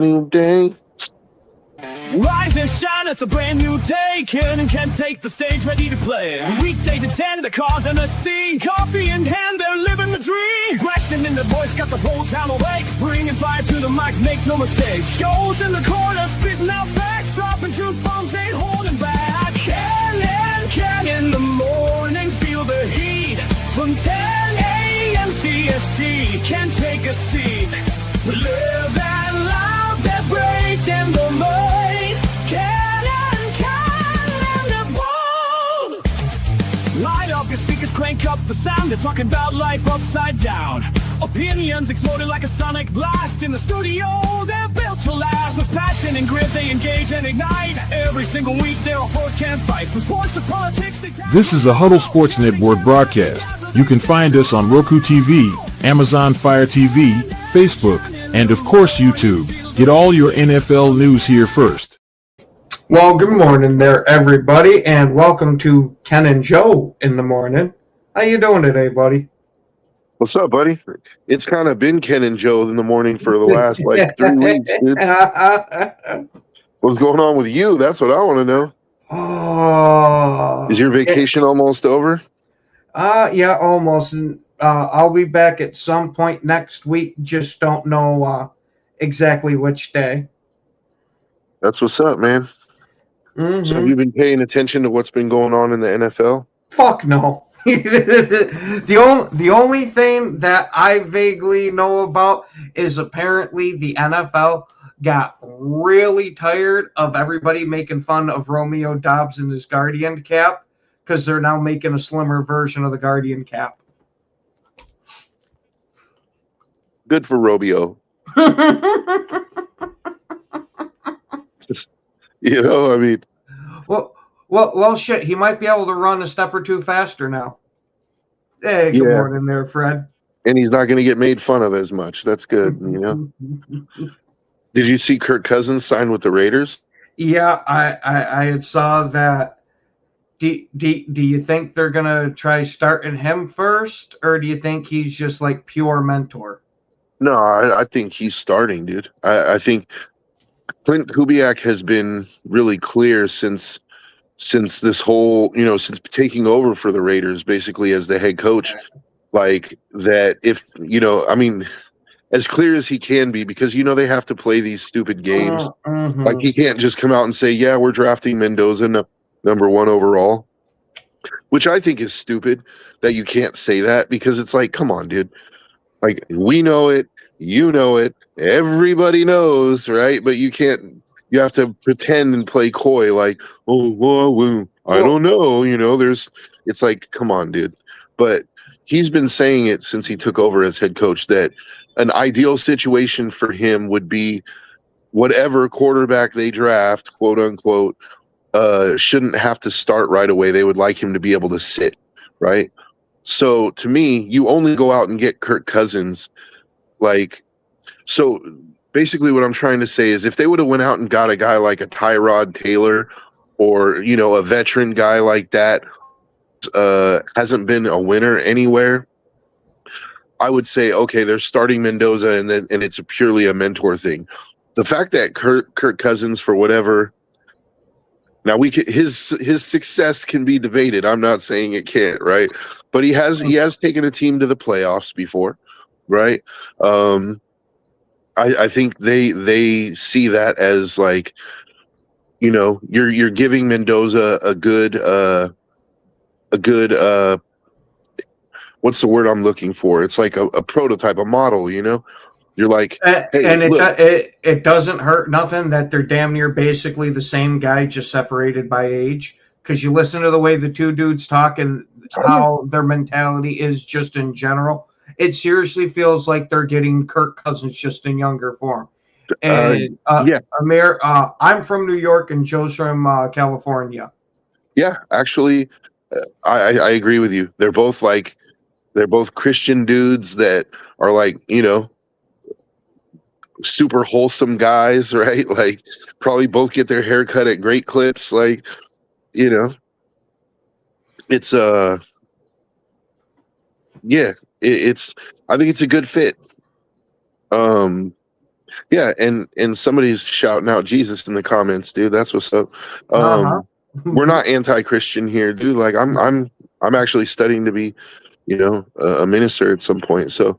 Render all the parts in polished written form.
New day. Rise and shine, it's a brand new day. Can take the stage, ready to play. Weekdays at 10, the cars and the scene. Coffee in hand, they're living the dream. Question in the voice, got the whole town awake. Bringing fire to the mic, make no mistake. Shows in the corner, spitting out facts. Dropping truth bombs, ain't holding back. Can in the morning, feel the heat. From 10 a.m. CST, can take a seat. Live that loud, that breaks in the mind. Light up your speakers, crank up the sound. They're talking about life upside down. Opinions exploding like a sonic blast. In the studio, they're built to last. With passion and grit, they engage and ignite. Every single week, they're a force can't fight. From sports to politics, This is a Huddle Sports Network broadcast. You can find us on Roku TV, Amazon Fire TV, Facebook, and of course YouTube. Get all your NFL news here first. Well, good morning there, everybody, and welcome to Ken and Joe in the morning. How you doing today, buddy? What's up, buddy? It's kind of been Ken and Joe in the morning for the last 3 weeks, dude. What's going on with you? That's what I want to know. Oh, Is your vacation almost over? Yeah, almost. I'll be back at some point next week. Just don't know exactly which day. That's what's up, man. Mm-hmm. So have you been paying attention to what's been going on in the NFL? Fuck no. The only thing that I vaguely know about is apparently the NFL got really tired of everybody making fun of Romeo Dobbs and his Guardian cap because they're now making a slimmer version of the Guardian cap. Good for Romeo. You know, I mean, well, shit. He might be able to run a step or two faster now. Hey, good morning there, Fred. And he's not going to get made fun of as much. That's good, you know. Did you see Kirk Cousins sign with the Raiders? Yeah, I had saw that. Do you think they're gonna try starting him first, or do you think he's just like pure mentor? No, I think he's starting, dude. I think Clint Kubiak has been really clear since this whole, you know, since taking over for the Raiders, basically as the head coach, like that if, you know, I mean, as clear as he can be, because, you know, they have to play these stupid games. Mm-hmm. Like he can't just come out and say, yeah, we're drafting Mendoza number 1 overall, which I think is stupid that you can't say that, because it's like, come on, dude. Like, we know it, you know it, everybody knows, right? But you can't, you have to pretend and play coy like, oh, well, I don't know, you know, it's like, come on, dude. But he's been saying it since he took over as head coach that an ideal situation for him would be whatever quarterback they draft, quote unquote, shouldn't have to start right away. They would like him to be able to sit, right? So to me, you only go out and get Kirk Cousins. Like, so basically what I'm trying to say is if they would have went out and got a guy like a Tyrod Taylor or, you know, a veteran guy like that, hasn't been a winner anywhere, I would say, okay, they're starting Mendoza and it's purely a mentor thing. The fact that Kirk Cousins, for whatever, now his success can be debated. I'm not saying it can't, right? But he has taken a team to the playoffs before, right? I think they see that as like, you know, you're giving Mendoza a good what's the word I'm looking for? It's like a prototype, a model, you know? You're like, hey, and it doesn't hurt nothing that they're damn near basically the same guy, just separated by age. Because you listen to the way the two dudes talk and how their mentality is just in general, it seriously feels like they're getting Kirk Cousins just in younger form. And Amir, I'm from New York and Joe's from California. Yeah, actually, I agree with you. They're both Christian dudes that are like, you know, super wholesome guys, right? Like probably both get their hair cut at great clips. Like, you know, it's I think it's a good fit. Yeah, and somebody's shouting out Jesus in the comments, dude. That's what's up. Uh-huh. We're not anti-Christian here, dude. Like I'm actually studying to be, a minister at some point. So,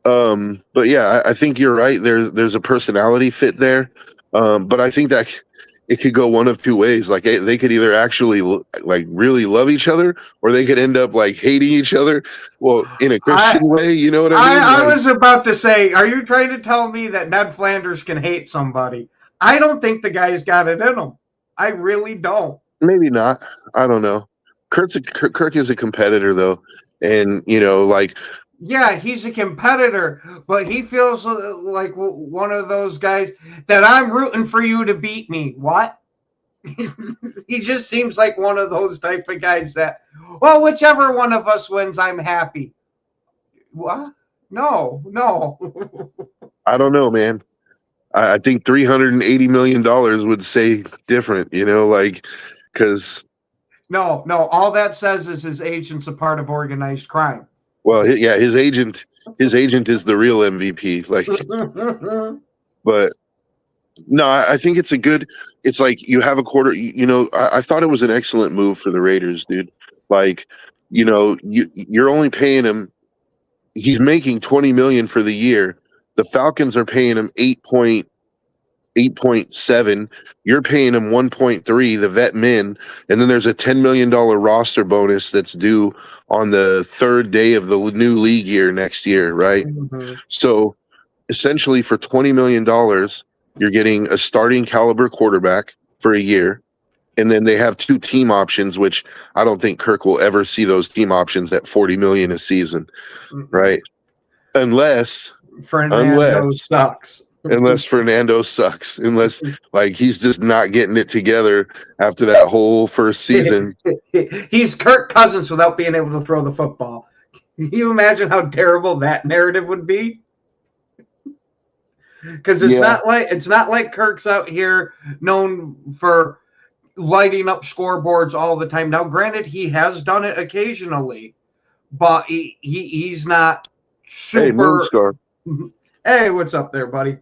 but yeah, I think you're right. There's a personality fit there, but I think that it could go one of two ways. Like they could either actually like really love each other, or they could end up like hating each other. Well, in a Christian way, you know what I mean? I was about to say, are you trying to tell me that Ned Flanders can hate somebody? I don't think the guy's got it in him. I really don't. Maybe not. I don't know. Kirk is a competitor though, and like yeah, he's a competitor, but he feels like one of those guys that I'm rooting for you to beat me. What? He just seems like one of those type of guys that, well, whichever one of us wins, I'm happy. What? No. I don't know, man. I think $380 million would say different, because. No. All that says is his agent's a part of organized crime. Well, yeah, his agent is the real MVP. Like, but no, I think it's like you have a quarter. I thought it was an excellent move for the Raiders, dude. Like, you're only paying him. He's making $20 million for the year. The Falcons are paying him 8.7. You're paying him 1.3, the vet min, and then there's a $10 million roster bonus that's due on the third day of the new league year next year, right? Mm-hmm. So essentially for $20 million, you're getting a starting caliber quarterback for a year. And then they have 2 team options, which I don't think Kirk will ever see those team options at $40 million a season, right? Unless Fernando sucks. Unless Fernando sucks. Unless like he's just not getting it together after that whole first season. He's Kirk Cousins without being able to throw the football. Can you imagine how terrible that narrative would be? Because it's not like Kirk's out here known for lighting up scoreboards all the time. Now, granted, he has done it occasionally, but he's not super. Hey, Moonscar. Hey, what's up there, buddy?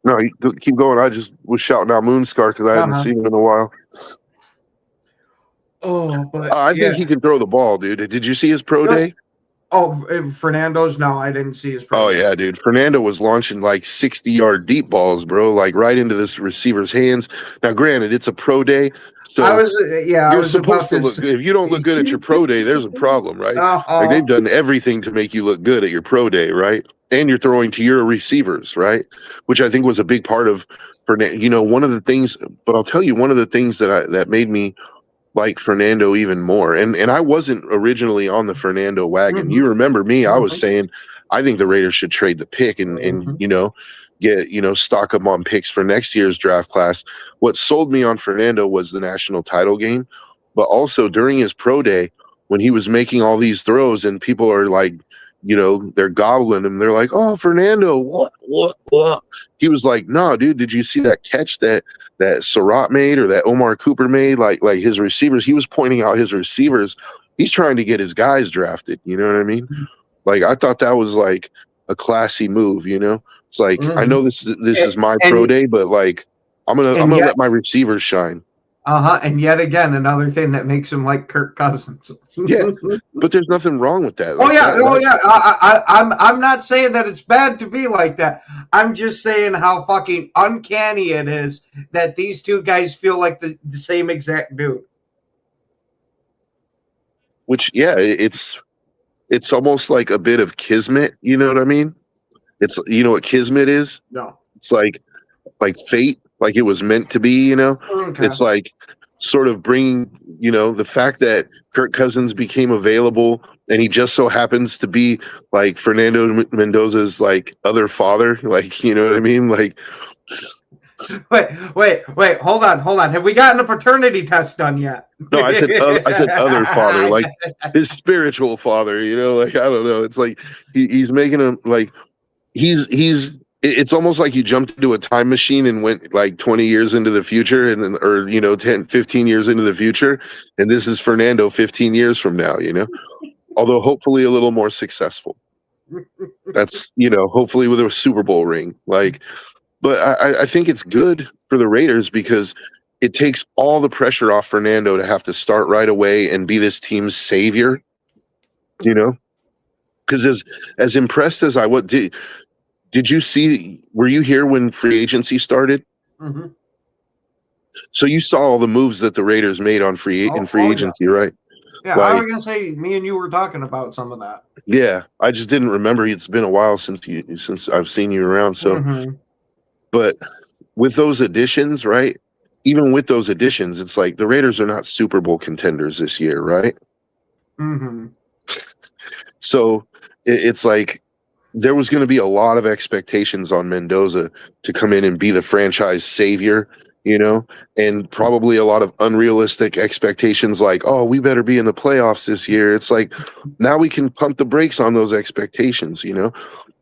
No, keep going. I just was shouting out Moonscar because I haven't seen him in a while. Oh, but I think he can throw the ball, dude. Did you see his pro day? Oh, Fernando's? No, I didn't see his pro day. Oh, yeah, dude. Fernando was launching like 60-yard deep balls, bro, like right into this receiver's hands. Now, granted, it's a pro day. So you're supposed to look good. If you don't look good at your pro day, there's a problem, right? Like they've done everything to make you look good at your pro day, right? And you're throwing to your receivers, right? Which I think was a big part of Fernando. One of the things, but I'll tell you, one of the things that made me like Fernando even more. And I wasn't originally on the Fernando wagon. Mm-hmm. You remember me? I was saying I think the Raiders should trade the pick and get stock them on picks for next year's draft class. What sold me on Fernando was the national title game, but also during his pro day when he was making all these throws and people are like, they're gobbling him. They're like, "Oh, Fernando, what?" He was like, "No, dude, did you see that catch that Surratt made or that Omar Cooper made? Like his receivers." He was pointing out his receivers. He's trying to get his guys drafted. You know what I mean? Like I thought that was like a classy move. It's like I know this is my pro day, but like I'm gonna let my receivers shine. And yet again, another thing that makes him like Kirk Cousins. Yeah, but there's nothing wrong with that. I'm not saying that it's bad to be like that. I'm just saying how fucking uncanny it is that these two guys feel like the same exact dude. Which, yeah, it's almost like a bit of kismet. You know what I mean? It's what kismet is? No. It's like fate. Like it was meant to be, Okay. It's like sort of bringing, the fact that Kirk Cousins became available and he just so happens to be like Fernando Mendoza's like other father. Like, you know what I mean? Like, wait, hold on. Have we gotten a paternity test done yet? No, I said other father, like his spiritual father, like, I don't know. It's like, he's making him like, it's almost like you jumped into a time machine and went like 20 years into the future and then, or, 10, 15 years into the future. And this is Fernando 15 years from now, although hopefully a little more successful. That's, hopefully with a Super Bowl ring. Like, but I think it's good for the Raiders because it takes all the pressure off Fernando to have to start right away and be this team's savior, because as impressed as I was, did you see, were you here when free agency started? Mm-hmm. So you saw all the moves that the Raiders made on free agency, yeah. right? Yeah, I was gonna say, me and you were talking about some of that. Yeah, I just didn't remember. It's been a while since I've seen you around. So, but with those additions, right? Even with those additions, it's like the Raiders are not Super Bowl contenders this year, right? Mm-hmm. So it's like there was going to be a lot of expectations on Mendoza to come in and be the franchise savior, and probably a lot of unrealistic expectations like, oh, we better be in the playoffs this year. It's like now we can pump the brakes on those expectations,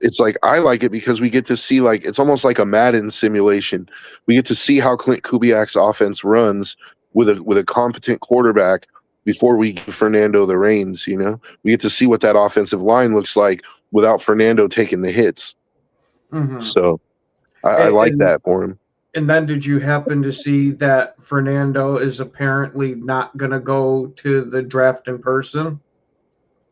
It's like I like it because we get to see, like, it's almost like a Madden simulation. We get to see how Clint Kubiak's offense runs with a competent quarterback before we give Fernando the reins, We get to see what that offensive line looks like without Fernando taking the hits. Mm-hmm. So I like that for him. And then did you happen to see that Fernando is apparently not going to go to the draft in person?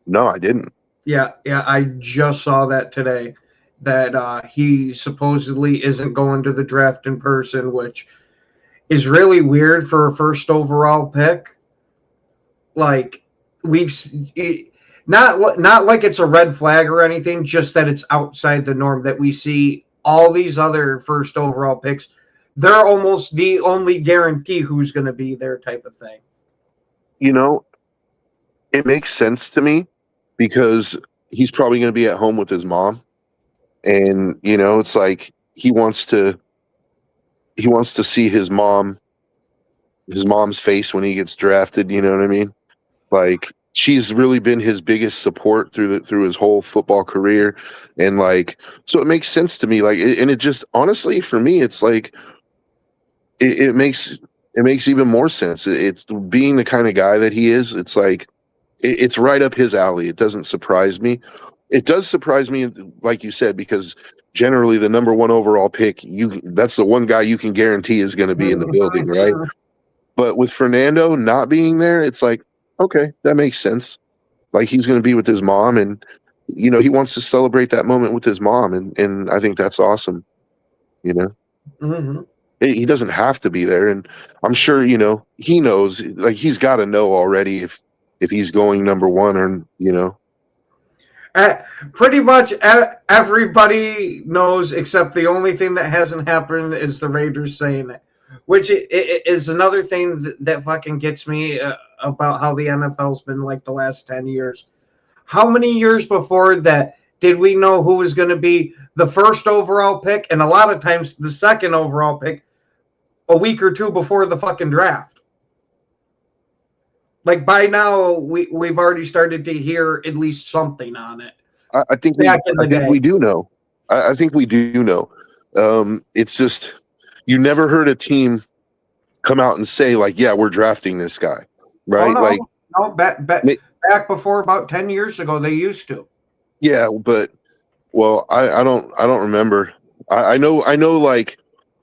No, I didn't. Yeah, I just saw that today, that he supposedly isn't going to the draft in person, which is really weird for a first overall pick. Like, not like it's a red flag or anything, just that it's outside the norm that we see all these other first overall picks. They're almost the only guarantee who's going to be there type of thing. It makes sense to me because he's probably going to be at home with his mom. And, it's like he wants to see his mom's face when he gets drafted. You know what I mean? Like, she's really been his biggest support through his whole football career. And like, so it makes sense to me. Like, and it just, honestly, for me, it's like, it makes even more sense. It's being the kind of guy that he is. It's like, it's right up his alley. It doesn't surprise me. It does surprise me, like you said, because generally the number one overall pick, that's the one guy you can guarantee is going to be in the building, right? But with Fernando not being there, it's like, okay, that makes sense. Like, he's going to be with his mom, and he wants to celebrate that moment with his mom, and I think that's awesome. Mm-hmm. He doesn't have to be there, and I'm sure he knows. Like, he's got to know already if he's going number one or Pretty much everybody knows, except the only thing that hasn't happened is the Raiders saying it, which is another thing that fucking gets me about how the NFL's been like the last 10 years. How many years before that did we know who was going to be the first overall pick, and a lot of times the second overall pick, a week or two before the fucking draft? Like, by now, we've already started to hear at least something on it. I think we do know. I think we do know. It's just, you never heard a team come out and say, like, yeah, we're drafting this guy, right? Back before about 10 years ago, they used to. Yeah, but I don't remember. I know like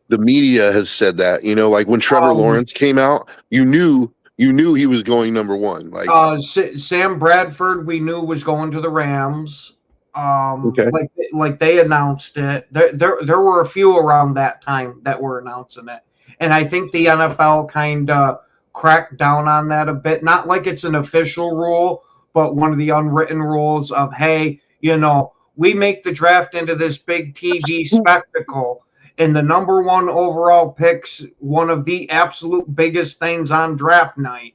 the media has said that, like when Trevor Lawrence came out, you knew he was going number one. Like Sam Bradford, we knew was going to the Rams. Okay. Like they announced it. There were a few around that time that were announcing it, and I think the NFL kind of cracked down on that a bit. Not like it's an official rule, but one of the unwritten rules of, hey, we make the draft into this big TV spectacle, and the number one overall pick's one of the absolute biggest things on draft night.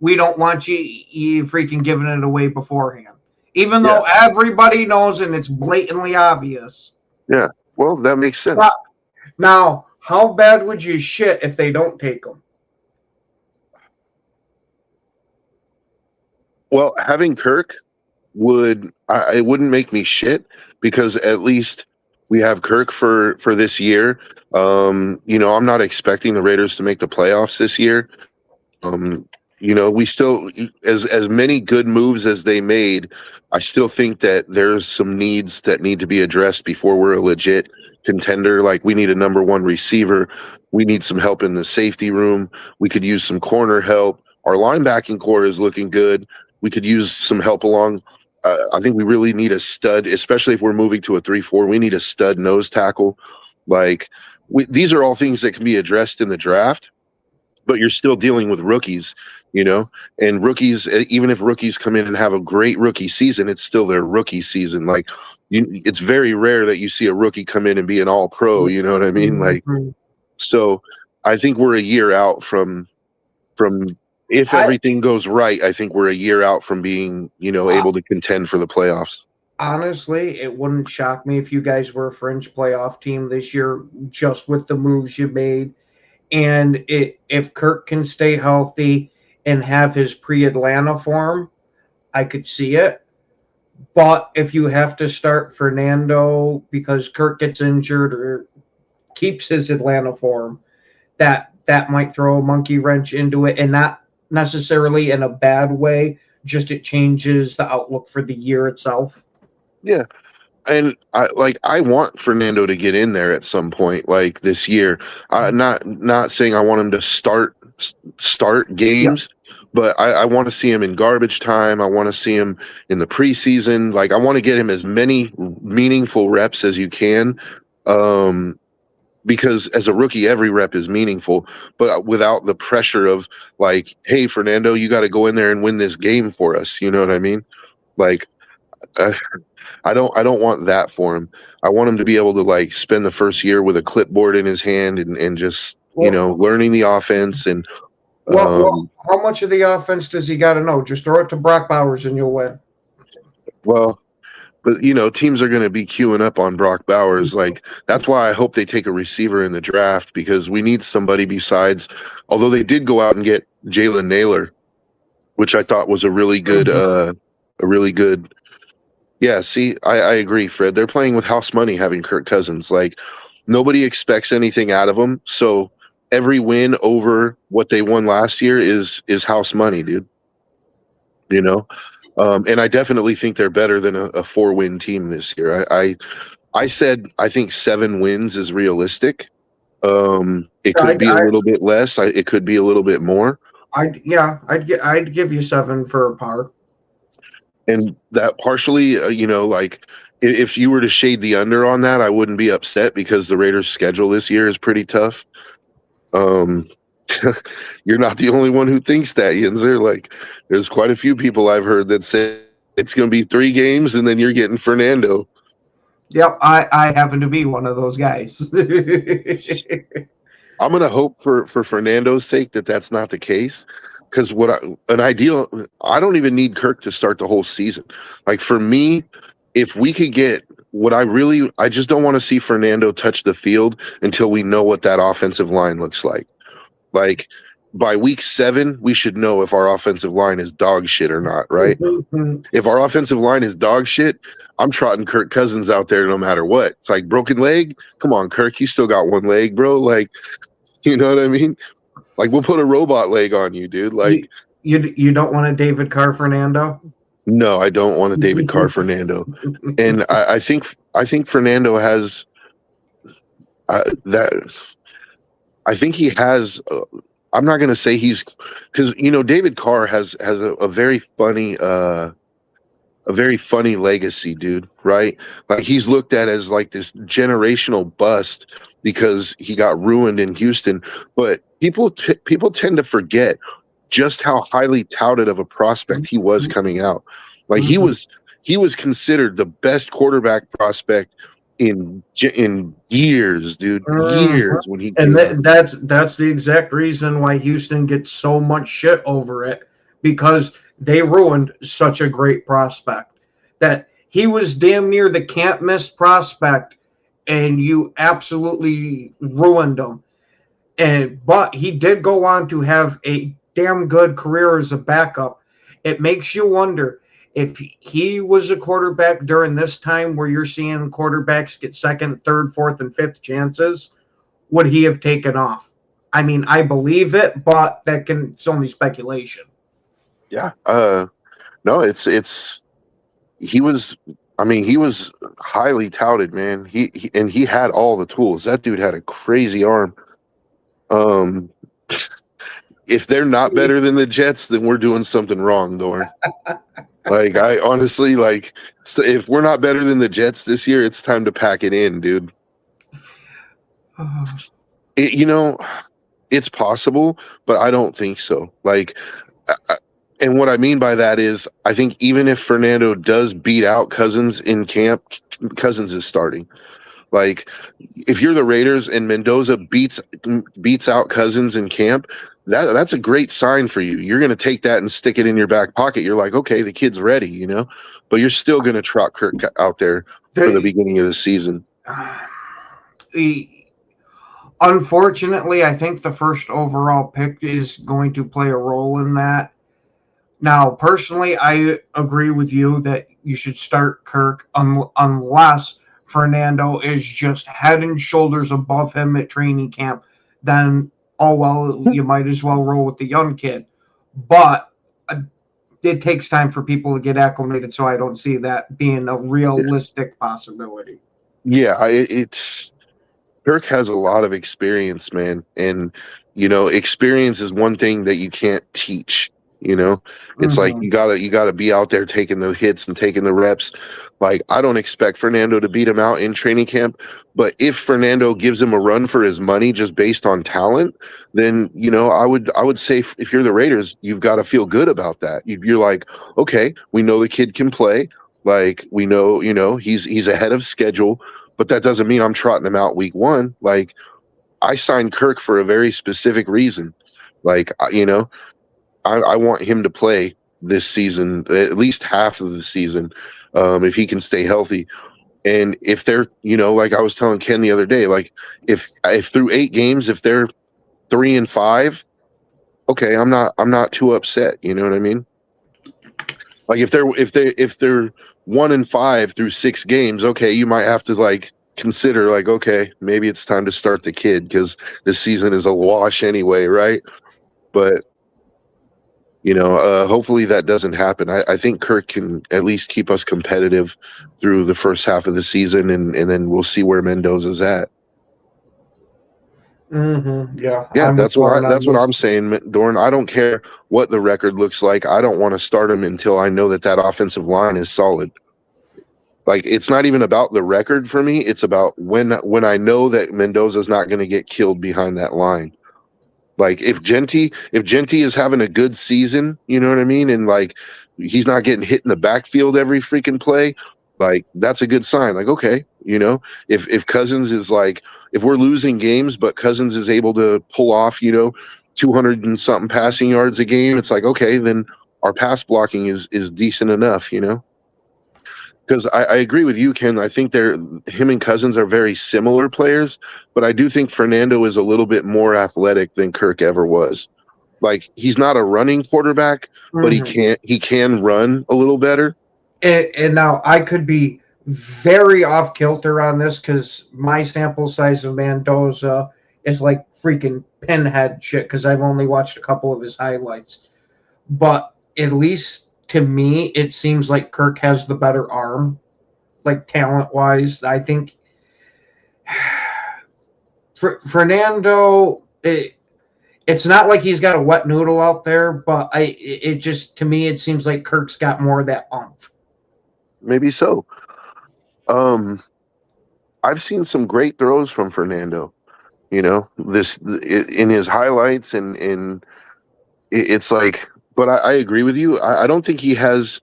We don't want you freaking giving it away beforehand. Even though everybody knows and it's blatantly obvious. Yeah, well, that makes sense. Now, how bad would you shit if they don't take them? Well, having Kirk it wouldn't make me shit, because at least we have Kirk for this year. I'm not expecting the Raiders to make the playoffs this year. we still, as many good moves as they made, I still think that there's some needs that need to be addressed before we're a legit contender. Like, we need a number one receiver. We need some help in the safety room. We could use some corner help. Our linebacking core is looking good. We could use some help along. I think we really need a stud, especially if we're moving to a 3-4. We need a stud nose tackle. Like, these are all things that can be addressed in the draft, but you're still dealing with rookies, and rookies, even if rookies come in and have a great rookie season, it's still their rookie season. Like, it's very rare that you see a rookie come in and be an all pro, you know what I mean? Like, so I think we're a year out from if everything goes right, I think we're a year out from being, able to contend for the playoffs. Honestly, it wouldn't shock me if you guys were a fringe playoff team this year, just with the moves you made. And if Kirk can stay healthy and have his pre-Atlanta form, I could see it. But if you have to start Fernando because Kirk gets injured or keeps his Atlanta form, that might throw a monkey wrench into it, and not necessarily in a bad way, just it changes the outlook for the year itself. Yeah. And I want Fernando to get in there at some point, like this year. Not saying I want him to start games, but I want to see him in garbage time. I want to see him in the preseason. Like, I want to get him as many meaningful reps as you can, because as a rookie, every rep is meaningful, but without the pressure of like, hey, Fernando, you got to go in there and win this game for us. You know what I mean? Like, I don't want that for him. I want him to be able to like spend the first year with a clipboard in his hand and just, learning the offense. And well, how much of the offense does he got to know? Just throw it to Brock Bowers and you'll win. Well, but teams are going to be queuing up on Brock Bowers. Like, that's why I hope they take a receiver in the draft, because we need somebody besides, although they did go out and get Jalen Naylor, which I thought was a really good, yeah, see, I agree, Fred. They're playing with house money having Kirk Cousins. Like, nobody expects anything out of them. So every win over what they won last year is house money, dude. And I definitely think they're better than a 4-win team this year. I said I think 7 wins is realistic. It could be a little bit less. It could be a little bit more. I'd give you 7 for a par. And that partially, like, if you were to shade the under on that, I wouldn't be upset, because the Raiders' schedule this year is pretty tough. You're not the only one who thinks that, Yinzer. Like, there's quite a few people I've heard that say it's going to be 3 games and then you're getting Fernando. Yep, I happen to be one of those guys. I'm going to hope for Fernando's sake that that's not the case, because I don't even need Kirk to start the whole season. Like, for me, if we could get I just don't want to see Fernando touch the field until we know what that offensive line looks like. Like, by week 7, we should know if our offensive line is dog shit or not, right? If our offensive line is dog shit, I'm trotting Kirk Cousins out there no matter what. It's like, broken leg? Come on, Kirk, you still got 1 leg, bro. Like, you know what I mean? Like, we'll put a robot leg on you, dude. Like, you don't want a David Carr Fernando? No, I don't want a David Carr Fernando. And I think Fernando has that. I think he has. I'm not going to say he's, because David Carr has a very funny legacy, dude. Right? Like, he's looked at as like this generational bust because he got ruined in Houston. But people tend to forget just how highly touted of a prospect he was coming out. Like, he was considered the best quarterback prospect in years, dude. Years when he that's the exact reason why Houston gets so much shit over it, because they ruined such a great prospect. That he was damn near the can't miss prospect, and you absolutely ruined him. But he did go on to have a damn good career as a backup. It makes you wonder, if he was a quarterback during this time where you're seeing quarterbacks get 2nd, 3rd, 4th, and 5th chances, would he have taken off? I mean, I believe it, but it's only speculation. Yeah. No, he was. I mean, he was highly touted, man. He had all the tools. That dude had a crazy arm. Um, if they're not better than the Jets, then we're doing something wrong, Dorn. Like, I honestly like. So if we're not better than the Jets this year, it's time to pack it in, dude. You know, it's possible, but I don't think so. Like, and what I mean by that is, I think even if Fernando does beat out Cousins in camp, Cousins is starting. Like, if you're the Raiders and Mendoza beats out Cousins in camp, that's a great sign for you. You're going to take that and stick it in your back pocket. You're like, okay, the kid's ready, you know, but you're still going to trot Kirk out there for the beginning of the season. Unfortunately, I think the first overall pick is going to play a role in that. Now, personally, I agree with you that you should start Kirk unless Fernando is just head and shoulders above him at training camp. Then, oh, well, you might as well roll with the young kid. But it takes time for people to get acclimated, so I don't see that being a realistic possibility. Yeah, Kirk has a lot of experience, man. And, you know, experience is one thing that you can't teach. You know, it's like you gotta be out there taking the hits and taking the reps. Like, I don't expect Fernando to beat him out in training camp, but if Fernando gives him a run for his money just based on talent, then, you know, I would say if you're the Raiders, you've got to feel good about that. You're like, okay, we know the kid can play. Like, we know, you know, he's ahead of schedule, but that doesn't mean I'm trotting him out week one. Like, I signed Kirk for a very specific reason. Like, you know, I want him to play this season, at least half of the season, if he can stay healthy. And if they're, you know, like I was telling Ken the other day, like if through 8 games, if they're 3-5, okay, I'm not too upset. You know what I mean? Like if they're 1-5 through 6 games, okay, you might have to like consider like, okay, maybe it's time to start the kid because this season is a wash anyway, right? But you know, hopefully that doesn't happen. I think Kirk can at least keep us competitive through the first half of the season, and then we'll see where Mendoza's at. Yeah, that's what I'm saying, Dorn. I don't care what the record looks like. I don't want to start him until I know that offensive line is solid. Like, it's not even about the record for me. It's about when I know that Mendoza's not going to get killed behind that line. Like, if Genty is having a good season, you know what I mean? And like, he's not getting hit in the backfield every freaking play, like, that's a good sign. Like, okay, you know, if Cousins is like, if we're losing games, but Cousins is able to pull off, you know, 200 and something passing yards a game, it's like, okay, then our pass blocking is decent enough, you know? Because I agree with you, Ken. I think him and Cousins are very similar players, but I do think Fernando is a little bit more athletic than Kirk ever was. Like, he's not a running quarterback, but he can run a little better. And now I could be very off kilter on this because my sample size of Mendoza is like freaking pinhead shit because I've only watched a couple of his highlights. But at least to me, it seems like Kirk has the better arm, like talent-wise. I think Fernando, it's not like he's got a wet noodle out there, but it just, to me, it seems like Kirk's got more of that oomph. Maybe so. I've seen some great throws from Fernando, you know, in his highlights, and it's like, but I agree with you. I don't think he has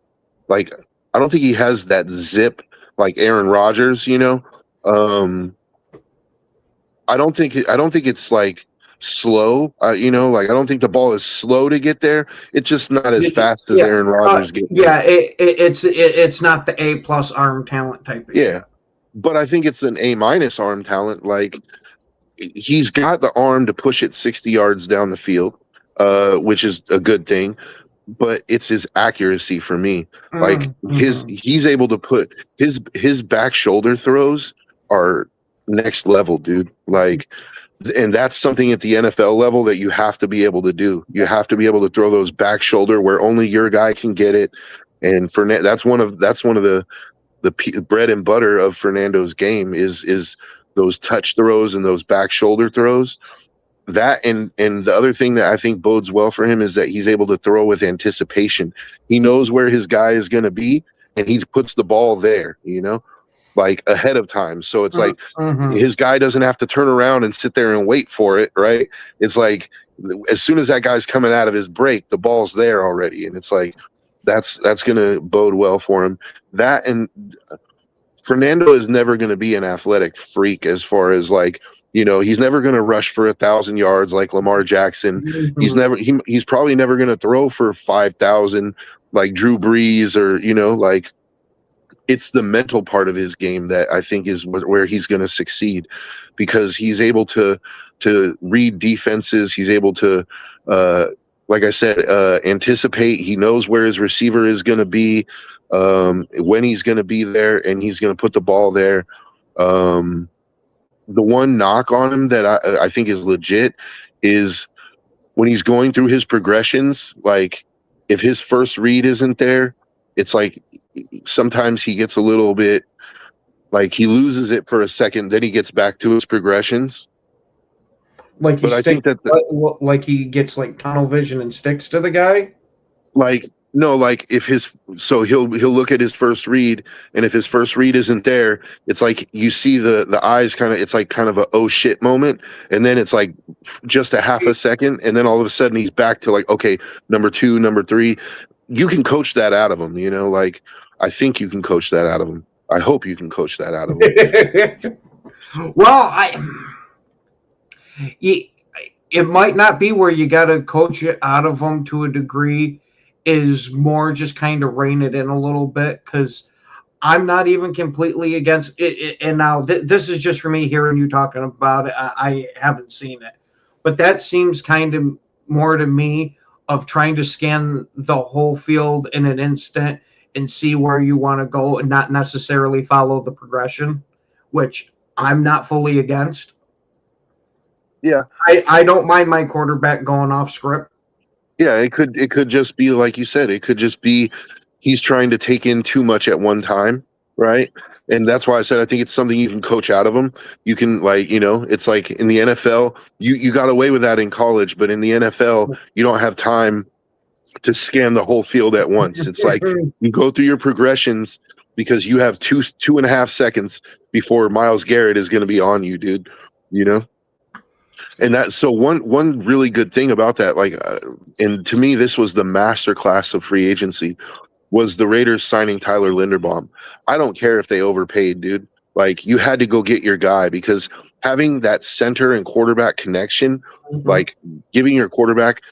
that zip like Aaron Rodgers, you know. I don't think it's like slow, you know, like I don't think the ball is slow to get there. It's just not as fast as Aaron Rodgers gets. Yeah, it's not the A+ arm talent type. Yeah, but I think it's an A- arm talent. Like, he's got the arm to push it 60 yards down the field, which is a good thing. But it's his accuracy for me. Like, he's able to put his back shoulder throws are next level, dude. Like, And that's something at the NFL level that you have to be able to do. You have to be able to throw those back shoulder where only your guy can get it. And that's one of the bread and butter of Fernando's game is those touch throws and those back shoulder throws. That and the other thing that I think bodes well for him is that he's able to throw with anticipation. He knows where his guy is going to be, and he puts the ball there, like ahead of time. So it's like his guy doesn't have to turn around and sit there and wait for it, right? It's like as soon as that guy's coming out of his break, the ball's there already, and it's like that's going to bode well for him. That and Fernando is never going to be an athletic freak as far as like, he's never going to rush for 1,000 yards like Lamar Jackson. He's probably never going to throw for 5,000 like Drew Brees or, like it's the mental part of his game that I think is where he's going to succeed, because he's able to read defenses. He's able to, like I said, anticipate. He knows where his receiver is going to be, when he's going to be there, and he's going to put the ball there. The one knock on him that I think is legit is when he's going through his progressions, like if his first read isn't there, it's like sometimes he gets a little bit like he loses it for a second, then he gets back to his progressions. Like I think that like he gets like tunnel vision and sticks to the guy. Like no, like if he'll look at his first read, and if his first read isn't there, it's like you see the eyes kind of, it's like kind of a oh shit moment, and then it's like just a half a second, and then all of a sudden he's back to like, okay, number 2, number 3. You can coach that out of him, like I think you can coach that out of him. I hope you can coach that out of him. Well, it might not be where you got to coach it out of them to a degree, is more just kind of rein it in a little bit, because I'm not even completely against it. And now this is just for me hearing you talking about it. I haven't seen it, but that seems kind of more to me of trying to scan the whole field in an instant and see where you want to go and not necessarily follow the progression, which I'm not fully against. Yeah. I don't mind my quarterback going off script. Yeah, it could just be like you said, it could just be he's trying to take in too much at one time, right? And that's why I said I think it's something you can coach out of them. You can, like, it's like in the NFL, you got away with that in college, but in the NFL, you don't have time to scan the whole field at once. It's like you go through your progressions because you have 2.5 seconds before Myles Garrett is going to be on you, dude. And that, so one really good thing about that, like, and to me, this was the masterclass of free agency, was the Raiders signing Tyler Linderbaum. I don't care if they overpaid, dude. Like, you had to go get your guy, because having that center and quarterback connection, like giving your quarterback,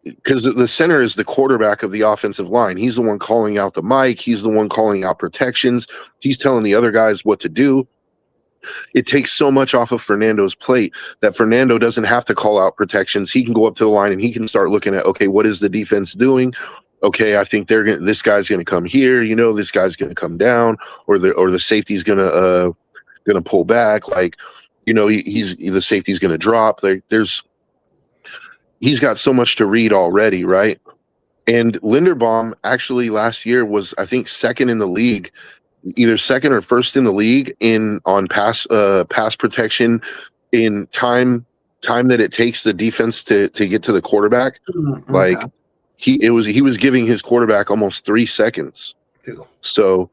because the center is the quarterback of the offensive line. He's the one calling out the mic. He's the one calling out protections. He's telling the other guys what to do. It takes so much off of Fernando's plate that Fernando doesn't have to call out protections. He can go up to the line and he can start looking at, okay, what is the defense doing? Okay, I think this guy's going to come here. This guy's going to come down, or the safety's going to pull back. Like, the safety's going to drop. Like, he's got so much to read already, right? And Linderbaum actually last year was, I think, second in the league, either second or first in the league on pass protection, in time that it takes the defense to get to the quarterback. Like, he was giving his quarterback almost 3 seconds. So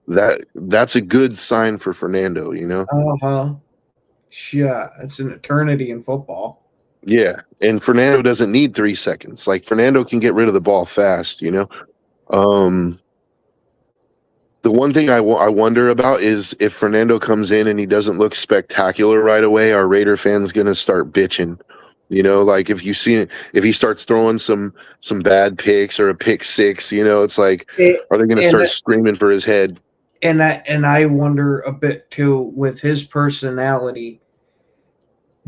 that's a good sign for Fernando, Yeah, it's an eternity in football. Yeah, and Fernando doesn't need 3 seconds. Like, Fernando can get rid of the ball fast, The one thing I wonder about is if Fernando comes in and he doesn't look spectacular right away, are Raider fans going to start bitching? Like, if he starts throwing some bad picks or a pick six, it's like, are they going to start screaming for his head? And I wonder a bit too, with his personality,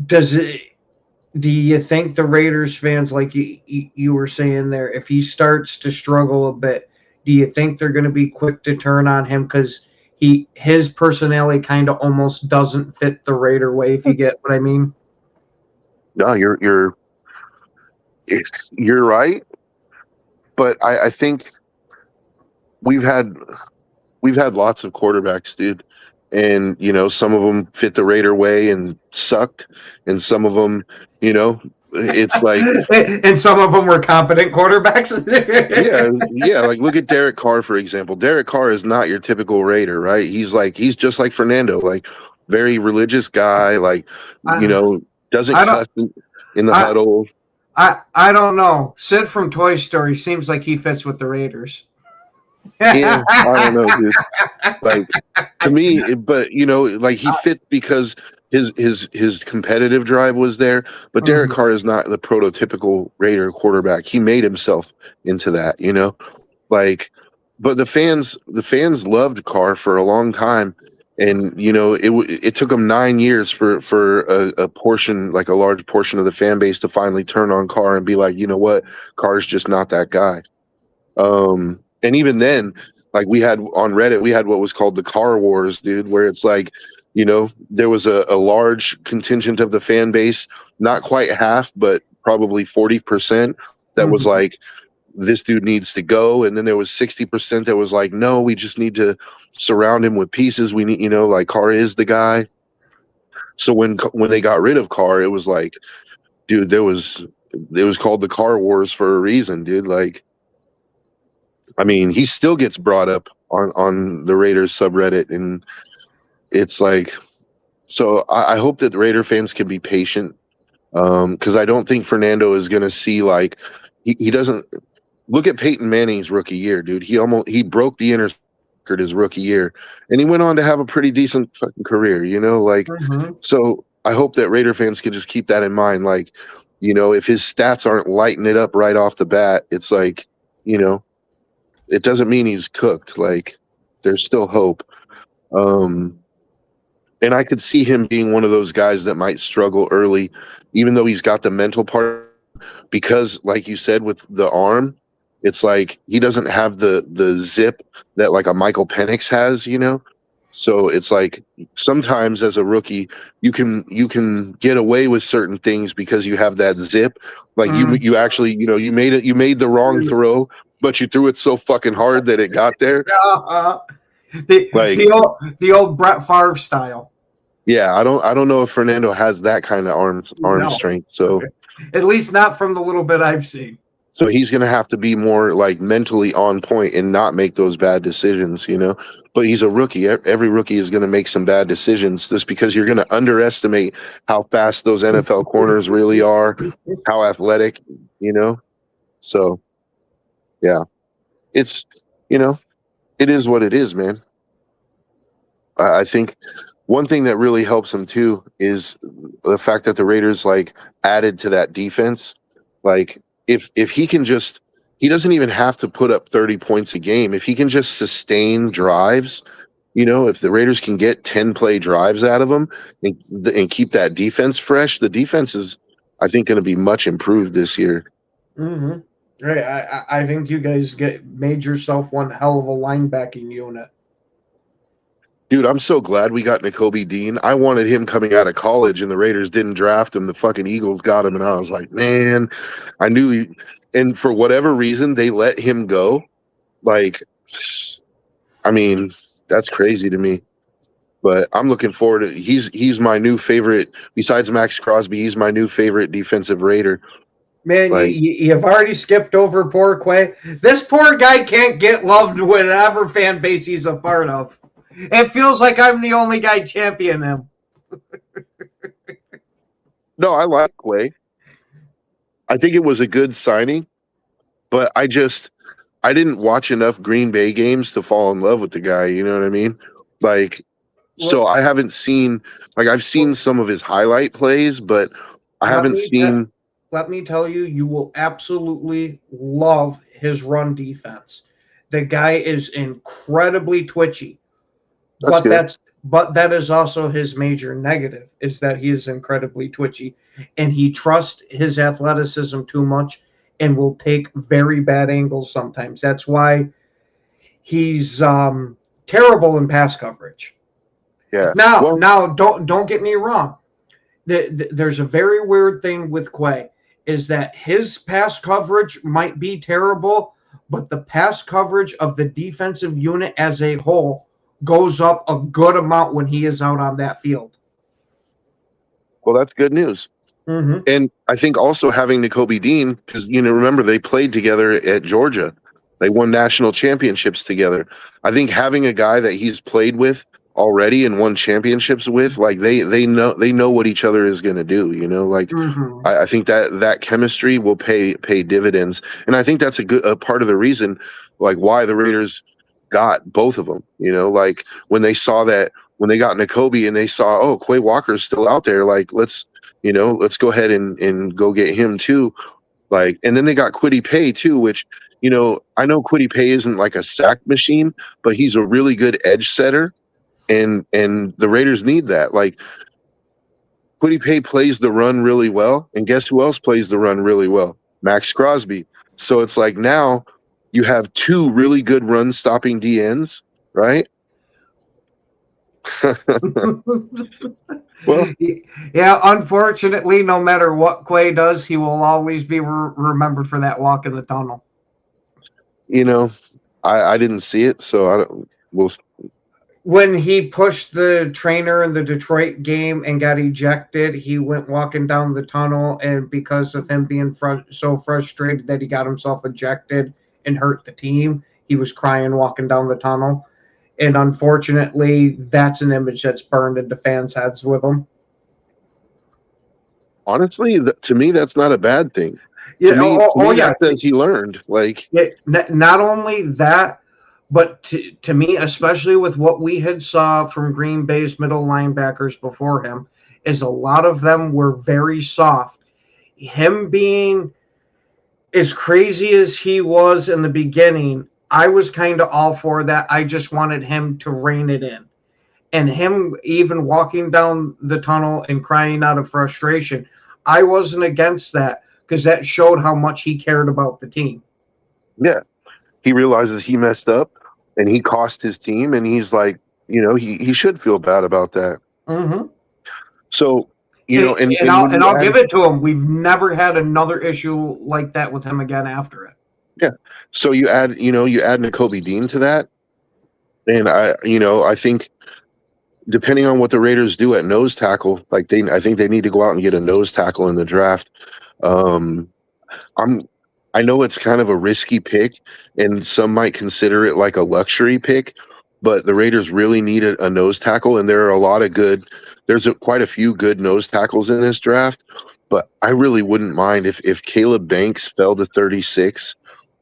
do you think the Raiders fans, like you were saying there, if he starts to struggle a bit, do you think they're going to be quick to turn on him because his personality kind of almost doesn't fit the Raider way, if you get what I mean? No, you're right, but I think we've had lots of quarterbacks, dude, and some of them fit the Raider way and sucked, and some of them, it's like And some of them were competent quarterbacks. yeah, like look at Derek Carr for example. Derek Carr is not your typical Raider, right? He's just like Fernando, like very religious guy, like doesn't I don't- cuss in the I- huddle. I don't know. Sid from Toy Story seems like he fits with the Raiders. Yeah, I don't know, dude. Like to me, but like he fit because his competitive drive was there. But Derek Carr is not the prototypical Raider quarterback. He made himself into that, like. But the fans loved Carr for a long time, and it took him 9 years for a portion, like a large portion of the fan base, to finally turn on Carr and be like, you know what, Carr's just not that guy. And even then, like we had on Reddit, we had what was called the Carr Wars, dude, where it's like, there was a large contingent of the fan base, not quite half, but probably 40%, that was like, this dude needs to go. And then there was 60% that was like, no, we just need to surround him with pieces. We need, like Carr is the guy. So when they got rid of Carr, it was like, dude, it was called the Carr Wars for a reason, dude. Like, I mean, he still gets brought up on the Raiders subreddit, and it's like, so I hope that the Raider fans can be patient, because I don't think Fernando is going to see, like, he doesn't look at Peyton Manning's rookie year, dude. He broke the inner record his rookie year, and he went on to have a pretty decent fucking career, like. So I hope that Raider fans can just keep that in mind, like, if his stats aren't lighting it up right off the bat, it's like, it doesn't mean he's cooked. Like, there's still hope. And I could see him being one of those guys that might struggle early, even though he's got the mental part, because like you said, with the arm, it's like he doesn't have the zip that like a Michael Penix has, So it's like sometimes as a rookie, you can get away with certain things because you have that zip. Like you actually, you made the wrong throw, but you threw it so fucking hard that it got there. The old Brett Favre style. Yeah, I don't know if Fernando has that kind of arm strength. So at least not from the little bit I've seen. So he's going to have to be more like mentally on point and not make those bad decisions, But he's a rookie. Every rookie is going to make some bad decisions just because you're going to underestimate how fast those NFL corners really are, how athletic, So, yeah, it's, it is what it is, man. I think one thing that really helps him too is the fact that the Raiders like added to that defense. Like if he can just, he doesn't even have to put up 30 points a game. If he can just sustain drives, if the Raiders can get 10 play drives out of them and keep that defense fresh, the defense is, I think, going to be much improved this year. Mm-hmm. Right. I think you guys made yourself one hell of a linebacking unit. Dude, I'm so glad we got Nakobe Dean. I wanted him coming out of college, and the Raiders didn't draft him. The fucking Eagles got him, and I was like, man, I knew. And for whatever reason, they let him go. Like, I mean, that's crazy to me. But I'm looking forward to. He's my new favorite. Besides Max Crosby, he's my new favorite defensive Raider. Man, like, you've already skipped over poor Quay. This poor guy can't get loved whatever fan base he's a part of. It feels like I'm the only guy championing him. No, I like Quay. I think it was a good signing, but I didn't watch enough Green Bay games to fall in love with the guy. You know what I mean? Like, so I haven't seen, like, I've seen some of his highlight plays, but I haven't seen. Let me tell you, you will absolutely love his run defense. The guy is incredibly twitchy. But that is also his major negative, is that he is incredibly twitchy, and he trusts his athleticism too much and will take very bad angles sometimes. That's why he's terrible in pass coverage. Yeah. Now don't get me wrong. there's a very weird thing with Quay is that his pass coverage might be terrible, but the pass coverage of the defensive unit as a whole goes up a good amount when he is out on that field. Well, that's good news. Mm-hmm. And I think also having Nakobe Dean, because, remember, they played together at Georgia. They won national championships together. I think having a guy that he's played with already and won championships with, like they know what each other is going to do. Like Mm-hmm. I think that chemistry will pay dividends, and I think that's a part of the reason, like, why the Raiders got both of them. Like when they got Nakobe and they saw, oh, Quay Walker's still out there, like let's go ahead and go get him too. Like, and then they got Kwity Paye too, which I know Kwity Paye isn't like a sack machine, but he's a really good edge setter. And the Raiders need that. Like, Kwity Paye plays the run really well, and guess who else plays the run really well? Max Crosby. So it's like now you have two really good run-stopping DNs, right? Well, yeah. Unfortunately, no matter what Quay does, he will always be remembered for that walk in the tunnel. I didn't see it, so I don't. When he pushed the trainer in the Detroit game and got ejected, he went walking down the tunnel, and because of him being so frustrated that he got himself ejected and hurt the team, he was crying walking down the tunnel. And unfortunately, that's an image that's burned into fans' heads with him. Honestly, to me, that's not a bad thing. Yeah, to me, that says he learned. Like, not only that, but to me, especially with what we had saw from Green Bay's middle linebackers before him, is a lot of them were very soft. Him being as crazy as he was in the beginning, I was kind of all for that. I just wanted him to rein it in. And him even walking down the tunnel and crying out of frustration, I wasn't against that because that showed how much he cared about the team. Yeah. He realizes he messed up and he cost his team, and he's like, he should feel bad about that. Mm-hmm. So, I'll give it to him. We've never had another issue like that with him again after it. Yeah. So you add Nakobe Dean to that, and I think depending on what the Raiders do at nose tackle, like I think they need to go out and get a nose tackle in the draft. I know it's kind of a risky pick, and some might consider it like a luxury pick, but the Raiders really need a nose tackle, and there are there's quite a few good nose tackles in this draft, but I really wouldn't mind if Caleb Banks fell to 36,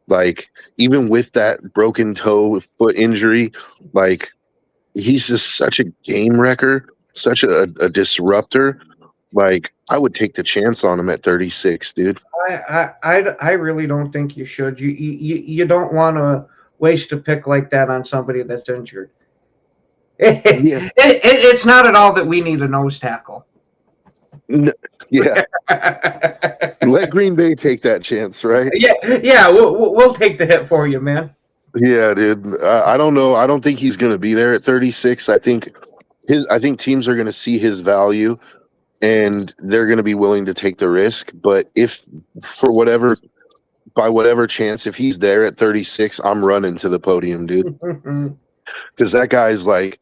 like even with that broken toe foot injury, like he's just such a game wrecker, such a disruptor. Like, I would take the chance on him at 36, dude. I really don't think you should. You don't want to waste a pick like that on somebody that's injured. Yeah. It's not at all that we need a nose tackle. No, yeah. Let Green Bay take that chance, right? Yeah. We'll take the hit for you, man. Yeah, dude. I don't know. I don't think he's going to be there at 36. I think teams are going to see his value, and they're going to be willing to take the risk. But by whatever chance, if he's there at 36, I'm running to the podium, dude. Because that guy's like,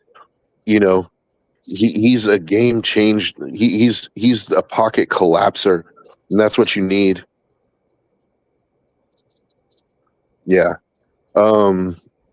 he's a game change. He's a pocket collapser, and that's what you need. Yeah.